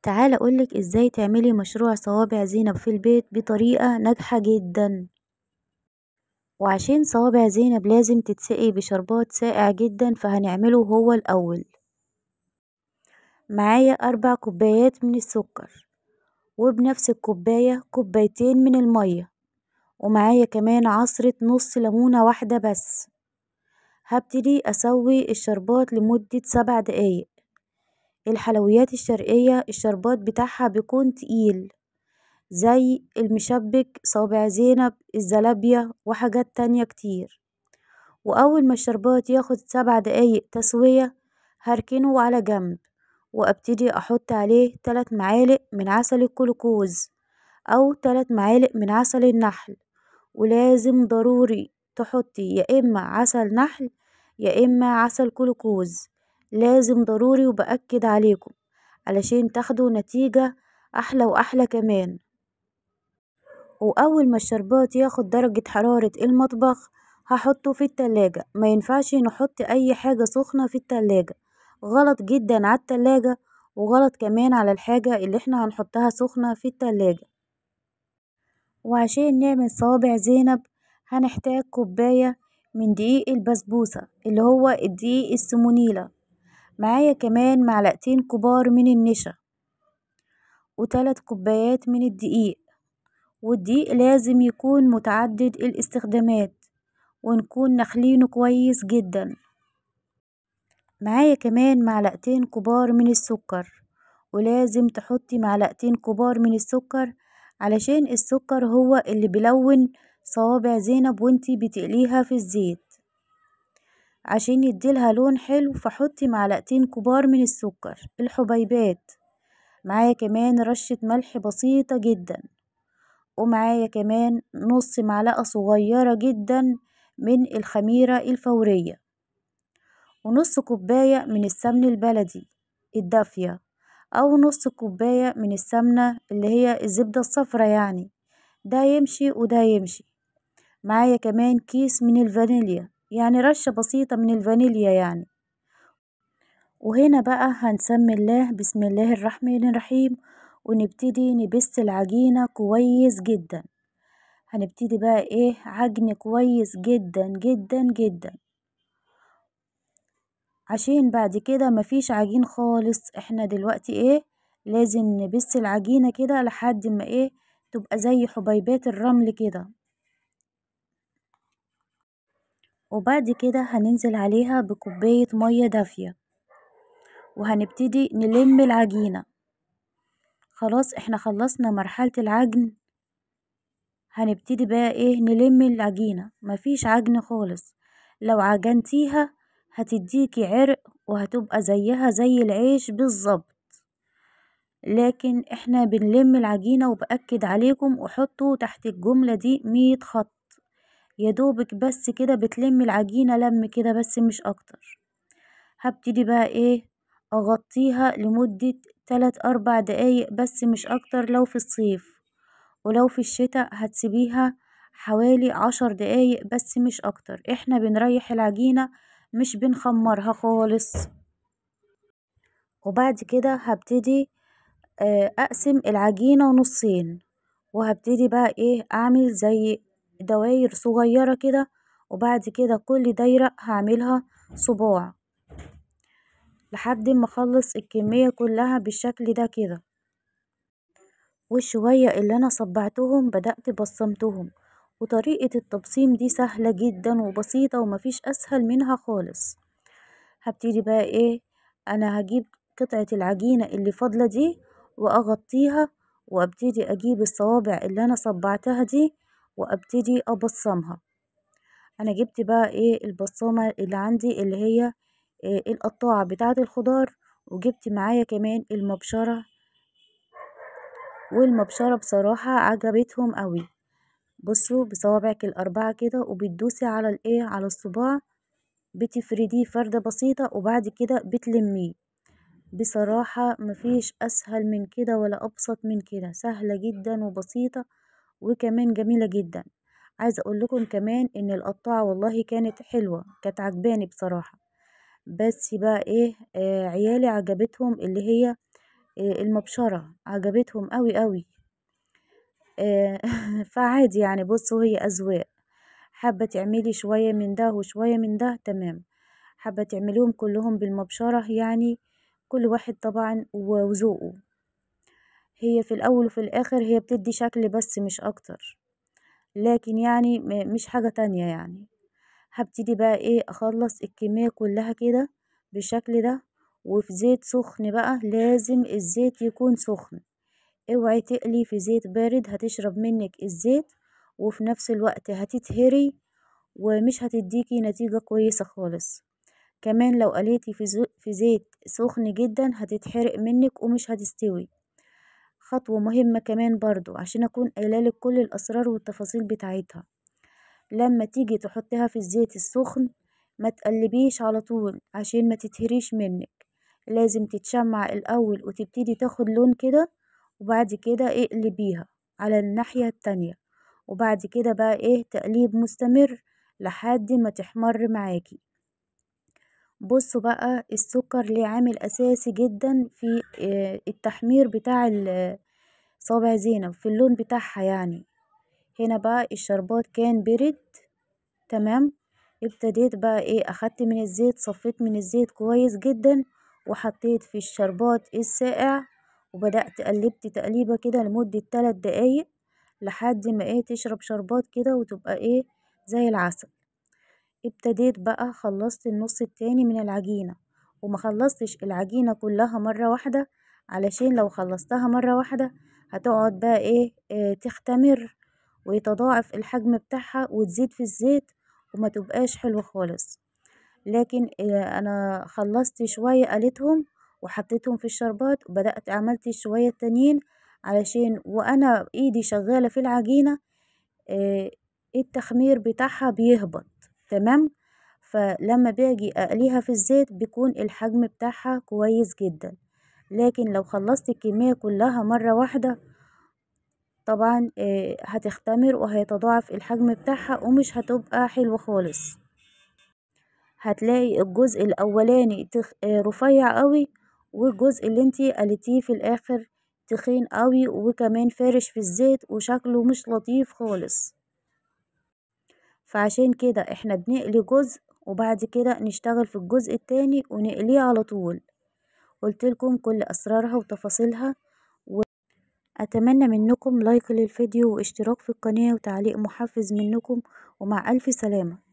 تعالى أقولك ازاي تعملي مشروع صوابع زينب في البيت بطريقة ناجحة جدا. وعشان صوابع زينب لازم تتسقي بشربات ساقع جدا، فهنعمله هو الأول. معايا 4 كوبايات من السكر، وبنفس الكوباية كوبايتين من المية، ومعايا كمان عصرة نص ليمونة واحدة بس. هبتدي أسوي الشربات لمدة 7 دقايق. الحلويات الشرقية الشربات بتاعها بيكون تقيل، زي المشبك، صوابع زينب، الزلابية وحاجات تانية كتير. وأول ما الشربات ياخد 7 دقايق تسوية هركنه على جنب، وأبتدي أحط عليه 3 معالق من عسل الكلوكوز أو 3 معالق من عسل النحل. ولازم ضروري تحطي يا إما عسل نحل يا إما عسل كلوكوز، لازم ضروري، وبأكد عليكم علشان تاخدوا نتيجة أحلى وأحلى كمان. وأول ما الشربات ياخد درجة حرارة المطبخ هحطه في التلاجة. ما ينفعش نحط أي حاجة سخنة في التلاجة، غلط جدا على التلاجة، وغلط كمان على الحاجة اللي احنا هنحطها سخنة في التلاجة. وعشان نعمل صوابع زينب هنحتاج كوباية من دقيق البسبوسة اللي هو الدقيق السمونيلة. معايا كمان معلقتين كبار من النشا، و3 كوبايات من الدقيق. والدقيق لازم يكون متعدد الاستخدامات، ونكون نخلينه كويس جدا. معايا كمان معلقتين كبار من السكر، ولازم تحطي معلقتين كبار من السكر علشان السكر هو اللي بيلون صوابع زينب وانتي بتقليها في الزيت. عشان يديلها لون حلو فحطي معلقتين كبار من السكر الحبيبات. معايا كمان رشة ملح بسيطة جدا، ومعايا كمان نص معلقة صغيرة جدا من الخميرة الفورية، ونص كوباية من السمن البلدي الدافية، أو نص كوباية من السمنة اللي هي الزبدة الصفرا يعني، ده يمشي وده يمشي. معايا كمان كيس من الفانيليا، يعني رشة بسيطة من الفانيليا يعني. وهنا بقى هنسمي الله، بسم الله الرحمن الرحيم، ونبتدي نبس العجينة كويس جدا. هنبتدي بقى عجن كويس جدا جدا جدا، عشان بعد كده مفيش عجين خالص. احنا دلوقتي لازم نبس العجينة كده لحد ما تبقى زي حبيبات الرمل كده. وبعد كده هننزل عليها بكوباية مية دافية، وهنبتدي نلم العجينة. خلاص احنا خلصنا مرحلة العجن، هنبتدي بقى نلم العجينة. مفيش عجن خالص، لو عجنتيها هتديكي عرق وهتبقى زيها زي العيش بالظبط. لكن احنا بنلم العجينة، وبأكد عليكم وحطوا تحت الجملة دي 100 خط، يدوبك بس كده بتلم العجينة لم كده بس مش اكتر. هبتدي بقى اغطيها لمدة 3 4 دقايق بس مش اكتر لو في الصيف. ولو في الشتاء هتسيبيها حوالي 10 دقايق بس مش اكتر. احنا بنريح العجينة مش بنخمرها خالص. وبعد كده هبتدي اقسم العجينة نصين، وهبتدي بقى اعمل زي دواير صغيرة كده. وبعد كده كل دايرة هعملها صباع لحد ما اخلص الكمية كلها بالشكل ده كده. والشوية اللي انا صبعتهم بدأت بصمتهم. وطريقة التبصيم دي سهلة جدا وبسيطة ومفيش اسهل منها خالص. هبتدي بقى انا هجيب قطعة العجينة اللي فاضلة دي واغطيها، وابتدي اجيب الصوابع اللي انا صبعتها دي وابتدي ابصمها. انا جبت بقى البصامة اللي عندي اللي هي القطاعة بتاعة الخضار، وجبت معايا كمان المبشرة. والمبشرة بصراحة عجبتهم قوي. بصوا بصوابعك ال4 كده وبتدوسي على على الصباع، بتفرديه فردة بسيطة وبعد كده بتلميه. بصراحة مفيش اسهل من كده ولا ابسط من كده، سهلة جدا وبسيطة وكمان جميلة جدا. عايزة اقول لكم كمان ان القطاعة والله كانت حلوة، كانت عجباني بصراحة. بس بقى عيالي عجبتهم اللي هي المبشرة عجبتهم قوي قوي. فعادي يعني، بصوا هي أذواق، حابة تعملي شوية من ده وشوية من ده تمام، حابة تعمليهم كلهم بالمبشرة يعني، كل واحد طبعا وذوقه. هي في الأول وفي الآخر هي بتدي شكل بس مش أكتر، لكن يعني مش حاجة تانية يعني. هبتدي بقى ايه اخلص الكمية كلها كده بالشكل ده، وفي زيت سخن بقى، لازم الزيت يكون سخن، اوعي تقلي في زيت بارد، هتشرب منك الزيت وفي نفس الوقت هتتهري ومش هتديكي نتيجة كويسة خالص. كمان لو قليتي في زيت سخن جدا هتتحرق منك ومش هتستوي. خطوة مهمة كمان برضو عشان اكون قايلالك كل الاسرار والتفاصيل بتاعتها، لما تيجي تحطيها في الزيت السخن ما تقلبيش على طول عشان ما تتهريش منك، لازم تتشمع الاول وتبتدي تاخد لون كده، وبعد كده اقلبيها على الناحية التانية، وبعد كده بقى ايه تقليب مستمر لحد ما تحمر معاكي. بصوا بقى السكر ليه عامل اساسي جدا في التحمير بتاع صابع زينب في اللون بتاعها يعني. هنا بقى الشربات كان برد تمام، ابتديت بقى ايه اخدت من الزيت، صفيت من الزيت كويس جدا وحطيت في الشربات الساقع، وبدأت قلبت تقليبة كده لمدة 3 دقايق لحد ما ايه تشرب شربات كده وتبقى ايه زي العسل. ابتديت بقى خلصت النص التاني من العجينة، وما خلصتش العجينة كلها مرة واحدة، علشان لو خلصتها مرة واحدة هتقعد بقى ايه تختمر ويتضاعف الحجم بتاعها وتزيد في الزيت وما تبقاش حلوة خالص. لكن انا خلصت شوية قليتهم وحطيتهم في الشربات، وبدأت عملت شوية تانيين علشان وانا ايدي شغالة في العجينة آه، التخمير بتاعها بيهبط تمام. فلما باجي اقليها في الزيت بيكون الحجم بتاعها كويس جدا، لكن لو خلصت الكمية كلها مرة واحدة طبعا هتختمر وهيتضاعف الحجم بتاعها ومش هتبقى حلوة خالص. هتلاقي الجزء الاولاني رفيع قوي، والجزء اللي انتي قلتيه في الاخر تخين قوي وكمان فارش في الزيت وشكله مش لطيف خالص. فعشان كده احنا بنقلي جزء وبعد كده نشتغل في الجزء التاني ونقليه على طول. قلتلكم كل اسرارها وتفاصيلها، واتمنى منكم لايك للفيديو واشتراك في القناة وتعليق محفز منكم، ومع الف سلامة.